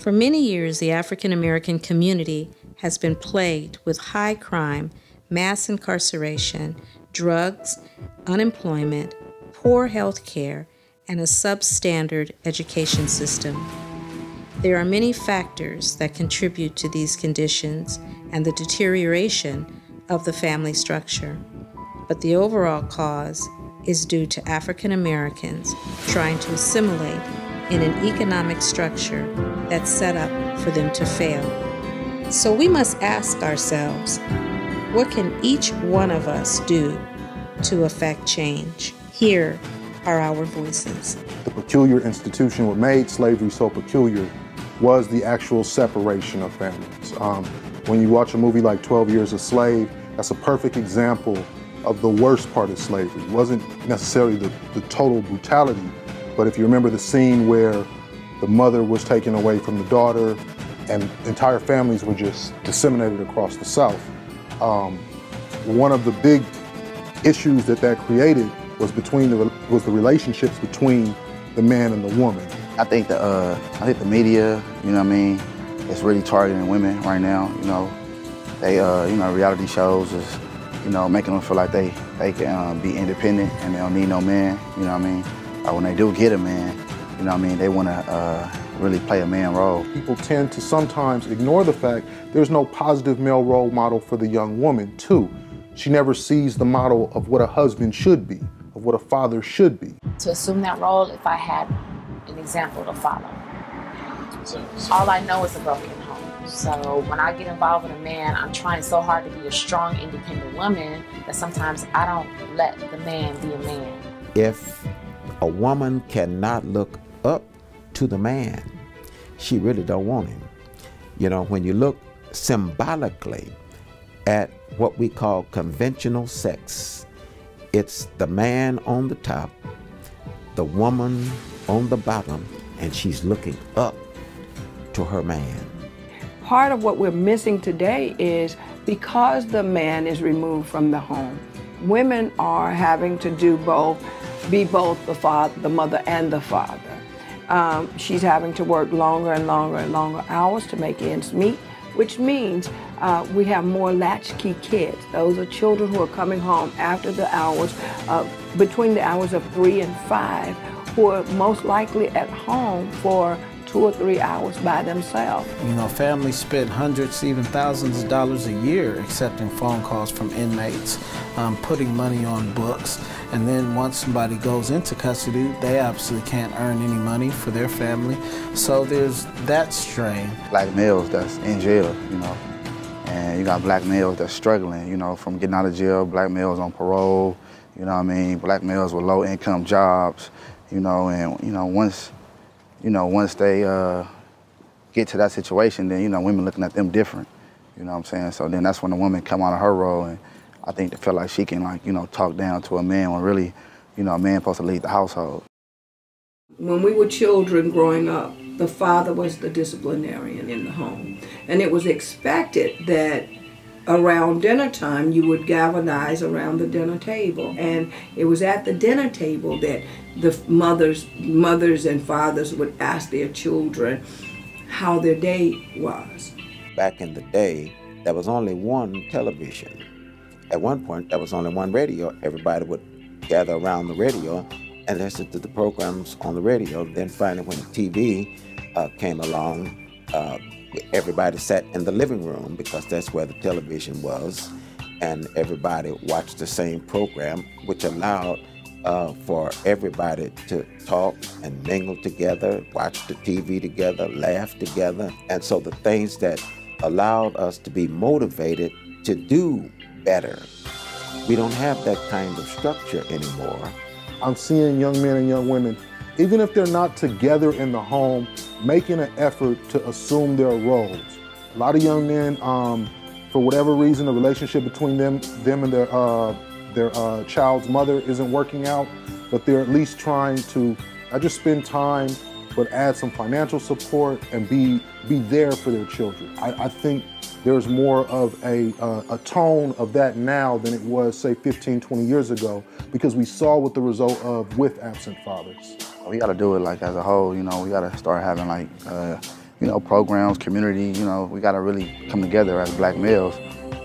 For many years, the African American community has been plagued with high crime, mass incarceration, drugs, unemployment, poor health care, and a substandard education system. There are many factors that contribute to these conditions and the deterioration of the family structure, but the overall cause is due to African Americans trying to assimilate in an economic structure that's set up for them to fail. So we must ask ourselves, what can each one of us do to affect change? Here are our voices. The peculiar institution what made slavery so peculiar was the actual separation of families. When you watch a movie like 12 Years a Slave, that's a perfect example of the worst part of slavery. It wasn't necessarily the total brutality, but if you remember the scene where the mother was taken away from the daughter and entire families were just disseminated across the South. One of the big issues that created was the relationships between the man and the woman. I think the media, you know what I mean, is really targeting women right now. You know, they reality shows is, you know, making them feel like they can be independent and they don't need no man. You know what I mean? When they do get a man, you know what I mean, they want to really play a man role. People tend to sometimes ignore the fact there's no positive male role model for the young woman too. She never sees the model of what a husband should be, of what a father should be. To assume that role, if I had an example to follow. All I know is a broken home. So when I get involved with a man, I'm trying so hard to be a strong, independent woman that sometimes I don't let the man be a man. If a woman cannot look up to the man, she really don't want him. You know, when you look symbolically at what we call conventional sex, it's the man on the top, the woman on the bottom, and she's looking up to her man. Part of what we're missing today is because the man is removed from the home, women are having to do both, be both the father, the mother, and the father. She's having to work longer and longer and longer hours to make ends meet, which means we have more latchkey kids. Those are children who are coming home after the hours, between the hours of 3 and 5, who are most likely at home for 2 or 3 hours by themselves. You know, families spend hundreds, even thousands of dollars a year accepting phone calls from inmates, putting money on books, and then once somebody goes into custody, they absolutely can't earn any money for their family. So there's that strain. Black males that's in jail, you know, and you got black males that's struggling, you know, from getting out of jail, black males on parole, you know what I mean, black males with low income jobs, you know, and once they get to that situation, then, you know, women looking at them different, you know what I'm saying? So then that's when the woman come out of her role, and I think they feel like she can, like, you know, talk down to a man when really, you know, a man supposed to lead the household. When we were children growing up, the father was the disciplinarian in the home, and it was expected that around dinner time you would galvanize around the dinner table, and it was at the dinner table that the mothers and fathers would ask their children how their day was. Back in the day, there was only one television. At one point, there was only one radio. Everybody would gather around the radio and listen to the programs on the radio. Then finally, when TV came along, everybody sat in the living room because that's where the television was, and everybody watched the same program, which allowed for everybody to talk and mingle together, watch the TV together, laugh together. And so the things that allowed us to be motivated to do better, we don't have that kind of structure anymore. I'm seeing young men and young women, even if they're not together in the home, making an effort to assume their roles. A lot of young men, for whatever reason, the relationship between them and their child's mother isn't working out, but they're at least trying to not just spend time, but add some financial support and be there for their children. I think there's more of a tone of that now than it was, say, 15, 20 years ago, because we saw what the result of with absent fathers. We got to do it like as a whole, you know, we got to start having like, you know, programs, community, you know, we gotta really come together as black males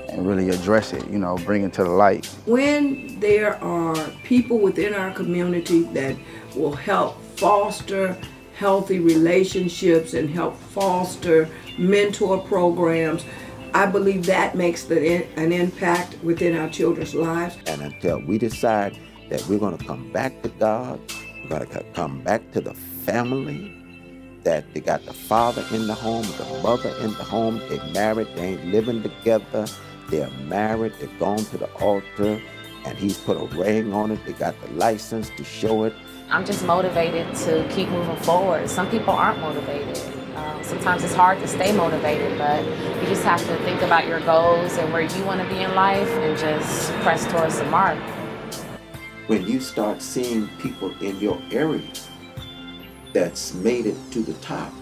and really address it, you know, bring it to the light. When there are people within our community that will help foster healthy relationships and help foster mentor programs, I believe that makes an impact within our children's lives. And until we decide that we're going to come back to God, we're going to come back to the family, that they got the father in the home, the mother in the home, they married, they ain't living together, they're married, they've gone to the altar, and he's put a ring on it, they got the license to show it. I'm just motivated to keep moving forward. Some people aren't motivated. Sometimes it's hard to stay motivated, but you just have to think about your goals and where you want to be in life and just press towards the mark. When you start seeing people in your area that's made it to the top,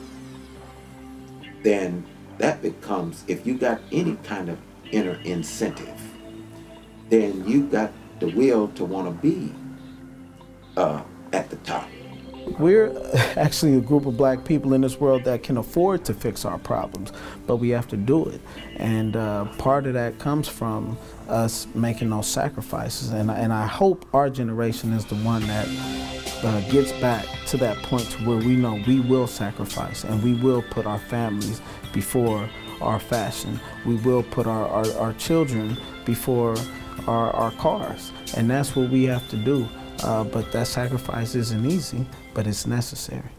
then that becomes, if you got any kind of inner incentive, then you got the will to want to be at the top. We're actually a group of black people in this world that can afford to fix our problems, but we have to do it. And part of that comes from us making those sacrifices. And I hope our generation is the one that gets back to that point to where we know we will sacrifice and we will put our families before our fashion. We will put our children before our cars. And that's what we have to do. But that sacrifice isn't easy, but it's necessary.